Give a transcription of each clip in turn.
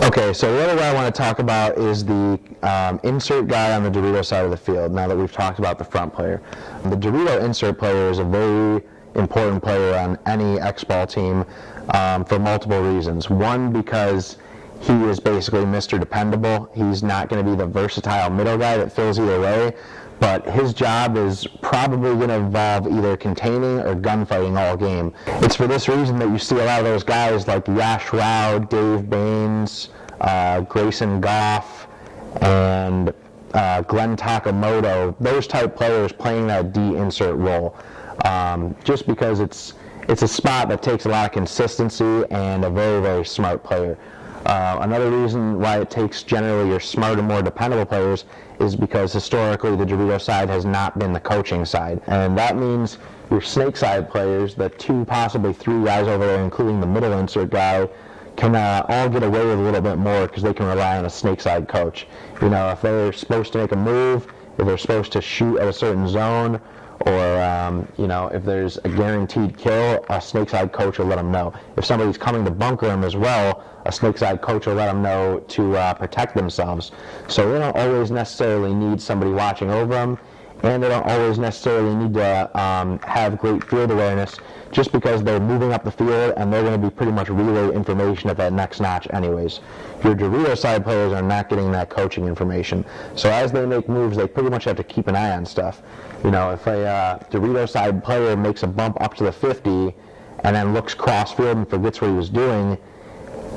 Okay, so the other guy I want to talk about is the insert guy on the Dorito side of the field, now that we've talked about the front player. The Dorito insert player is a very important player on any X-ball team for multiple reasons. One, because he is basically Mr. Dependable. He's not going to be the versatile middle guy that fills either way, but his job is probably going to involve either containing or gunfighting all game. It's for this reason that you see a lot of those guys like Yash Rao, Dave Baines, Grayson Goff, and Glenn Takamoto, those type players playing that D insert role. Just because it's a spot that takes a lot of consistency and a very, very smart player. Another reason why it takes generally your smarter, more dependable players is because historically the Dorito side has not been the coaching side. And that means your snake side players, the 2, possibly 3 guys over there, including the middle insert guy, can all get away with a little bit more because they can rely on a snake side coach. You know, if they're supposed to make a move, if they're supposed to shoot at a certain zone, or if there's a guaranteed kill, a snake side coach will let them know. If somebody's coming to bunker them as well, a snake side coach will let them know to protect themselves. So they don't always necessarily need somebody watching over them, and they don't always necessarily need to have great field awareness, just because they're moving up the field and they're going to be pretty much relay information at that next notch anyways. Your Dorito side players are not getting that coaching information. So as they make moves, they pretty much have to keep an eye on stuff. You know, if a Dorito side player makes a bump up to the 50 and then looks cross field and forgets what he was doing,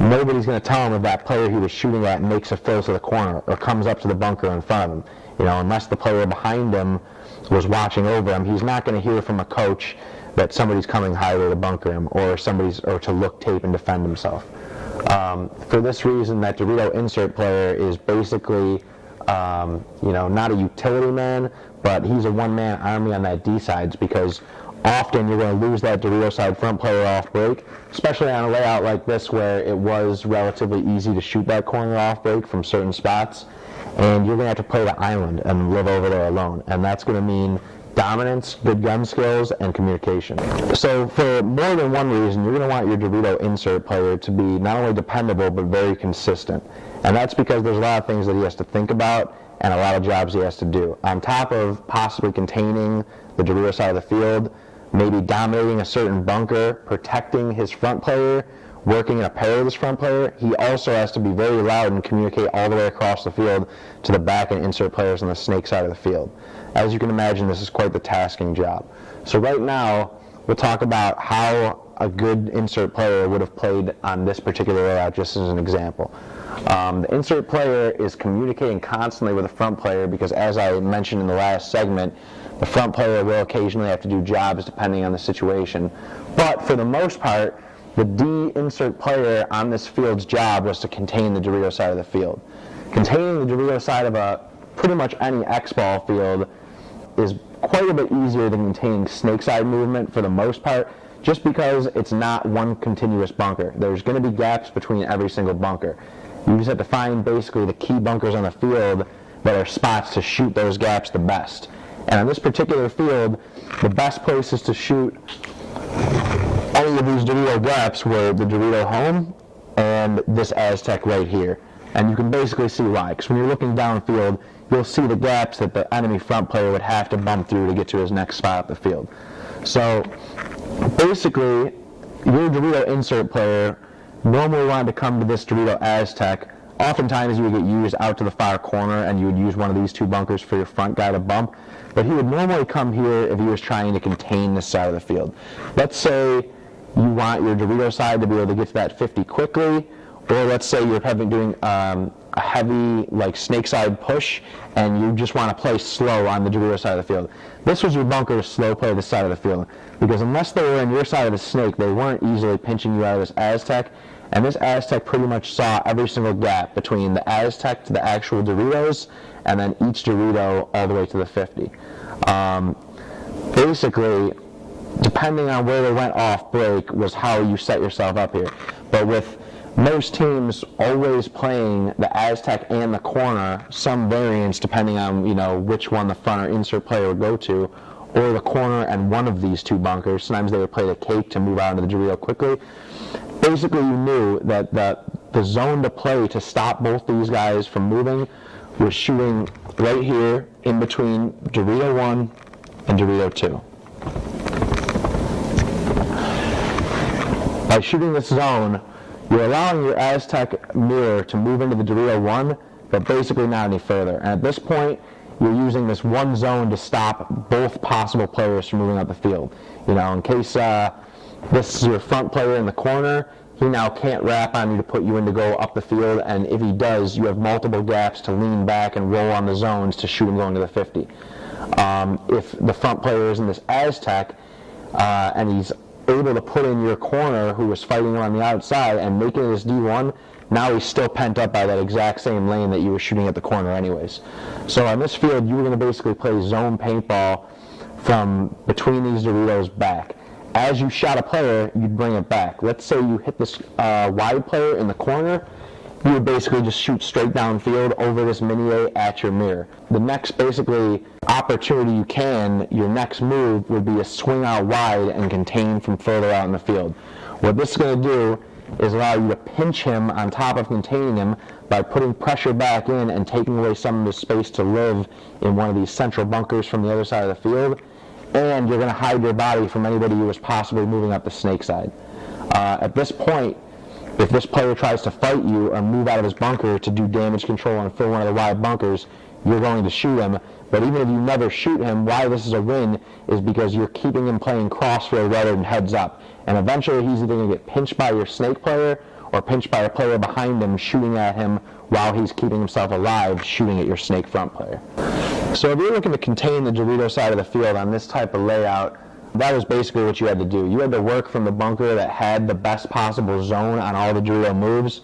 nobody's going to tell him if that player he was shooting at makes a fill to the corner or comes up to the bunker in front of him. You know, unless the player behind him was watching over him, he's not going to hear from a coach that somebody's coming highway to bunker him or to look tape and defend himself. For this reason, that Dorito insert player is basically not a utility man, but he's a one-man army on that D sides, because often you're going to lose that Dorito side front player off break, especially on a layout like this where it was relatively easy to shoot that corner off break from certain spots, and you're going to have to play the island and live over there alone, and that's going to mean dominance, good gun skills, and communication. So for more than one reason, you're going to want your Dorito insert player to be not only dependable but very consistent, and that's because there's a lot of things that he has to think about and a lot of jobs he has to do. On top of possibly containing the Dorito side of the field, maybe dominating a certain bunker, protecting his front player, working in a pair with his front player, he also has to be very loud and communicate all the way across the field to the back and insert players on the snake side of the field. As you can imagine, this is quite the tasking job. So right now, we'll talk about how a good insert player would have played on this particular layout, just as an example. The insert player is communicating constantly with the front player because, as I mentioned in the last segment, the front player will occasionally have to do jobs depending on the situation. But for the most part, the D insert player on this field's job was to contain the Dorito side of the field. Containing the Dorito side of pretty much any X-ball field is quite a bit easier than containing snake side movement for the most part, just because it's not one continuous bunker. There's going to be gaps between every single bunker. You just have to find basically the key bunkers on the field that are spots to shoot those gaps the best. And on this particular field, the best places to shoot any of these Dorito gaps were the Dorito home and this Aztec right here. And you can basically see why, because when you're looking downfield, you'll see the gaps that the enemy front player would have to bump through to get to his next spot up the field. So basically, your Dorito insert player normally wanted to come to this Dorito Aztec. Oftentimes you would get used out to the far corner and you would use one of these two bunkers for your front guy to bump, but he would normally come here if he was trying to contain this side of the field. Let's say you want your Dorito side to be able to get to that 50 quickly, or let's say you're doing a heavy snake side push and you just want to play slow on the Dorito side of the field. This was your bunker to slow play this side of the field, because unless they were on your side of the snake, they weren't easily pinching you out of this Aztec, and this Aztec pretty much saw every single gap between the Aztec to the actual Doritos, and then each Dorito all the way to the 50. Basically, depending on where they went off break was how you set yourself up here. But with most teams always playing the Aztec and the corner, some variance depending on which one the front or insert player would go to, or the corner and one of these two bunkers. Sometimes they would play the cake to move out into the Dorito quickly. Basically, you knew that the zone to play to stop both these guys from moving was shooting right here in between Dorito 1 and Dorito 2. By shooting this zone, you're allowing your Aztec mirror to move into the Dorito 1, but basically not any further. And at this point, you're using this one zone to stop both possible players from moving up the field. You know, in case this is your front player in the corner, he now can't wrap on you to put you in to go up the field, and if he does, you have multiple gaps to lean back and roll on the zones to shoot him going to the 50. If the front player is in this Aztec, and he's able to put in your corner who was fighting him on the outside and make it his D1, now he's still pent up by that exact same lane that you were shooting at the corner anyways. So on this field, you were going to basically play zone paintball from between these Doritos back. As you shot a player, you'd bring it back. Let's say you hit this wide player in the corner, you would basically just shoot straight downfield over this mini-A at your mirror. The next basically opportunity you can, your next move would be to swing out wide and contain from further out in the field. What this is going to do is allow you to pinch him on top of containing him by putting pressure back in and taking away some of his space to live in one of these central bunkers from the other side of the field. And you're going to hide your body from anybody who is possibly moving up the snake side. At this point, if this player tries to fight you or move out of his bunker to do damage control and fill one of the wide bunkers, you're going to shoot him. But even if you never shoot him, why this is a win is because you're keeping him playing crossfield rather than heads up. And eventually he's either going to get pinched by your snake player or pinched by a player behind him shooting at him while he's keeping himself alive shooting at your snake front player. So if you're looking to contain the Dorito side of the field on this type of layout, that was basically what you had to do. You had to work from the bunker that had the best possible zone on all the Dorito moves,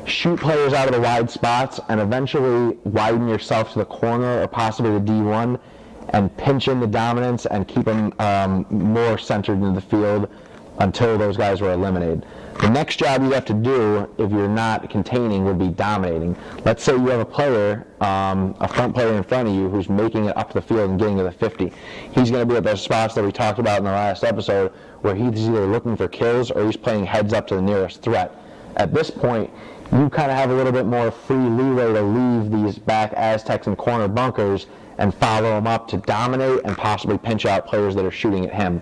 shoot players out of the wide spots, and eventually widen yourself to the corner or possibly the D1 and pinch in the dominance and keep them more centered into the field until those guys were eliminated. The next job you have to do if you're not containing would be dominating. Let's say you have a player, a front player in front of you who's making it up the field and getting to the 50. He's going to be at those spots that we talked about in the last episode where he's either looking for kills or he's playing heads up to the nearest threat. At this point, you kind of have a little bit more free leeway to leave these back Aztecs and corner bunkers and follow them up to dominate and possibly pinch out players that are shooting at him.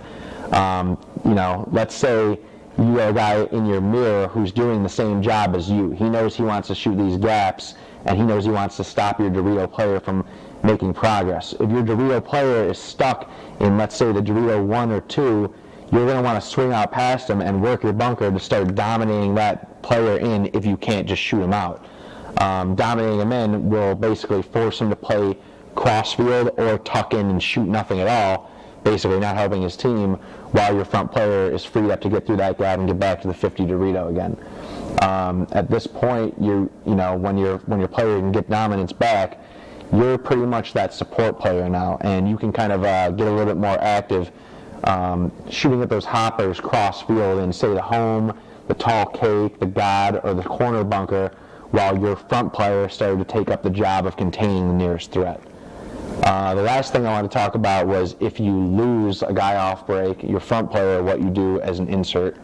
Let's say you have a guy in your mirror who's doing the same job as you. He knows he wants to shoot these gaps, and he knows he wants to stop your Dorito player from making progress. If your Dorito player is stuck in, let's say, the Dorito 1 or 2, you're going to want to swing out past him and work your bunker to start dominating that player in if you can't just shoot him out. Dominating him in will basically force him to play crossfield or tuck in and shoot nothing at all, basically not helping his team, while your front player is freed up to get through that gap and get back to the 50 Dorito again. At this point, when your player can get dominance back, you're pretty much that support player now, and you can kind of get a little bit more active, shooting at those hoppers cross field in, say, the home, the tall cake, the god, or the corner bunker, while your front player started to take up the job of containing the nearest threat. The last thing I want to talk about was if you lose a guy off break, your front player, what you do as an insert.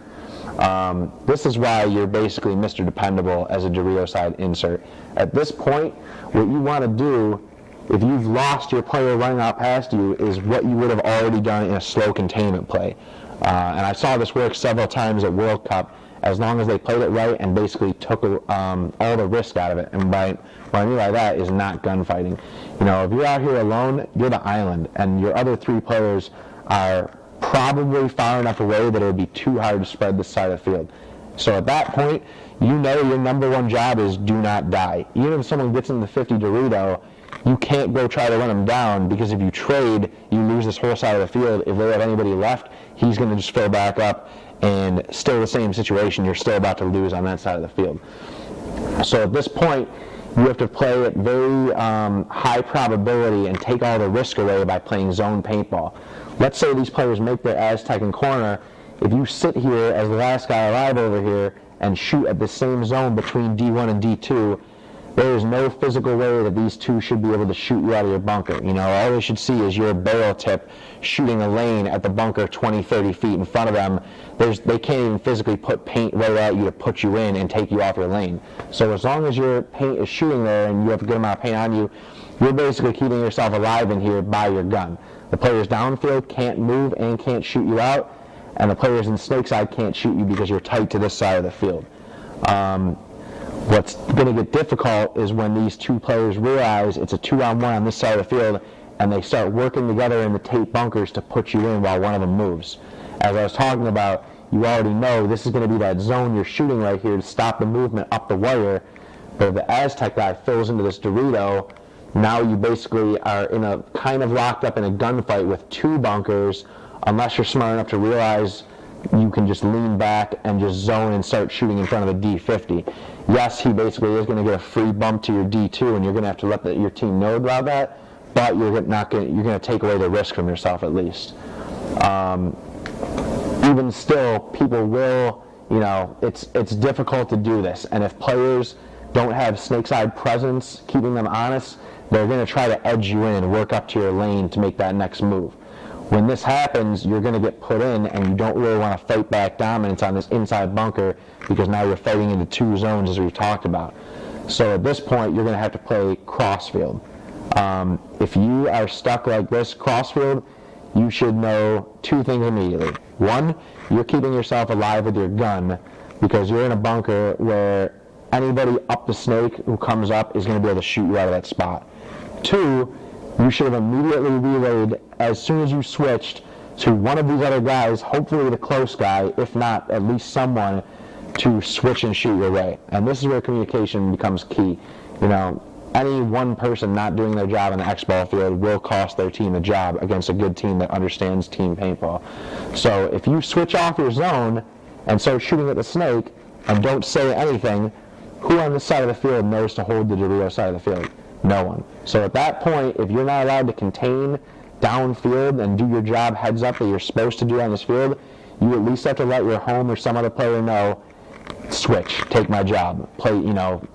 This is why you're basically Mr. Dependable as a Dorito side insert. At this point, what you want to do, if you've lost your player running out past you, is what you would have already done in a slow containment play. And I saw this work several times at World Cup, as long as they played it right and basically took all the risk out of it. And what I mean by that is not gunfighting. If you're out here alone, you're the island, and your other 3 players are probably far enough away that it would be too hard to spread this side of the field. So at that point, your number one job is do not die. Even if someone gets in the 50 Dorito, you can't go try to run them down, because if you trade, you lose this whole side of the field. If they have anybody left, he's going to just fill back up, and still the same situation, you're still about to lose on that side of the field. So at this point, you have to play at very high probability and take all the risk away by playing zone paintball. Let's say these players make their Aztec in corner. If you sit here as the last guy alive over here and shoot at the same zone between D1 and D2, there is no physical way that these two should be able to shoot you out of your bunker. All they should see is your barrel tip shooting a lane at the bunker 20, 30 feet in front of them. They can't even physically put paint right at you to put you in and take you off your lane. So as long as your paint is shooting there and you have a good amount of paint on you, you're basically keeping yourself alive in here by your gun. The players downfield can't move and can't shoot you out, and the players in snake side can't shoot you because you're tight to this side of the field. What's going to get difficult is when these two players realize it's a 2-on-1 on this side of the field, and they start working together in the tape bunkers to put you in while one of them moves. As I was talking about, you already know this is going to be that zone you're shooting right here to stop the movement up the wire. But if the Aztec guy fills into this Dorito, now you basically are in a kind of locked up in a gunfight with two bunkers, unless you're smart enough to realize you can just lean back and just zone and start shooting in front of a D50. Yes, he basically is going to get a free bump to your D2, and you're going to have to let your team know about that, but you're going to take away the risk from yourself at least. Even still, people will, it's difficult to do this, and if players don't have snakeside presence, keeping them honest, they're going to try to edge you in and work up to your lane to make that next move. When this happens, you're going to get put in, and you don't really want to fight back dominance on this inside bunker because now you're fighting into two zones as we've talked about. So at this point, you're going to have to play crossfield. If you are stuck like this crossfield, you should know two things immediately. One, you're keeping yourself alive with your gun because you're in a bunker where anybody up the snake who comes up is going to be able to shoot you out of that spot. Two, you should have immediately relayed as soon as you switched to one of these other guys, hopefully the close guy, if not at least someone, to switch and shoot your way. And this is where communication becomes key. Any one person not doing their job on the X-ball field will cost their team a job against a good team that understands team paintball. So if you switch off your zone and start shooting at the snake and don't say anything, who on this side of the field knows to hold the Dorito side of the field? No one. So at that point, if you're not allowed to contain downfield and do your job heads up that you're supposed to do on this field, you at least have to let your home or some other player know, switch, take my job, play,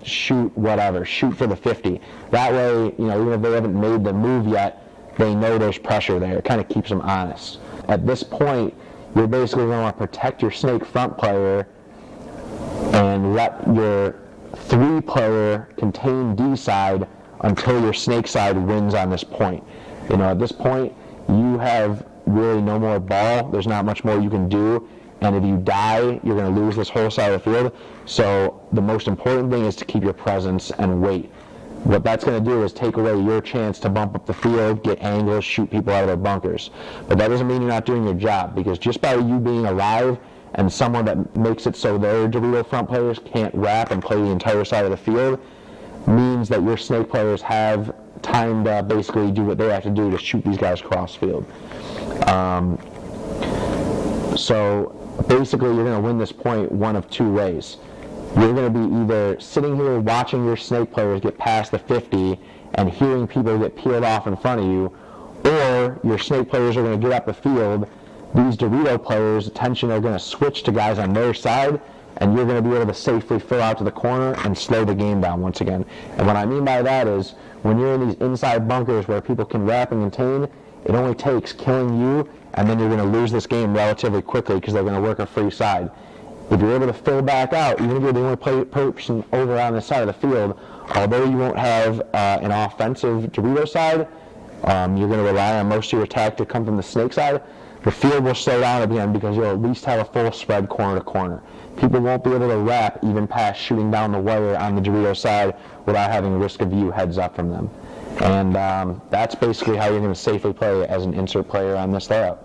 shoot whatever, shoot for the 50. That way, even if they haven't made the move yet, they know there's pressure there. It kind of keeps them honest. At this point, you're basically going to want to protect your snake front player and let your 3-player contain D side until your snake side wins on this point. At this point, you have really no more ball. There's not much more you can do. And if you die, you're going to lose this whole side of the field. So the most important thing is to keep your presence and wait. What that's going to do is take away your chance to bump up the field, get angles, shoot people out of their bunkers. But that doesn't mean you're not doing your job, because just by you being alive and someone that makes it so their Dorito front players can't wrap and play the entire side of the field means that your snake players have time to basically do what they have to do to shoot these guys cross field. So basically you're going to win this point one of two ways. You're going to be either sitting here watching your snake players get past the 50 and hearing people get peeled off in front of you, or your snake players are going to get up the field. These Dorito players' attention are going to switch to guys on their side, and you're going to be able to safely fill out to the corner and slow the game down once again. And what I mean by that is, when you're in these inside bunkers where people can wrap and contain, it only takes killing you, and then you're going to lose this game relatively quickly because they're going to work a free side. If you're able to fill back out, even if you're the only person over on the side of the field, although you won't have an offensive Dorito side, you're going to rely on most of your attack to come from the snake side, the field will slow down again because you'll at least have a full spread corner to corner. People won't be able to wrap even past shooting down the wire on the Dorito side without having risk of view heads up from them. And that's basically how you're going to safely play as an insert player on this layout.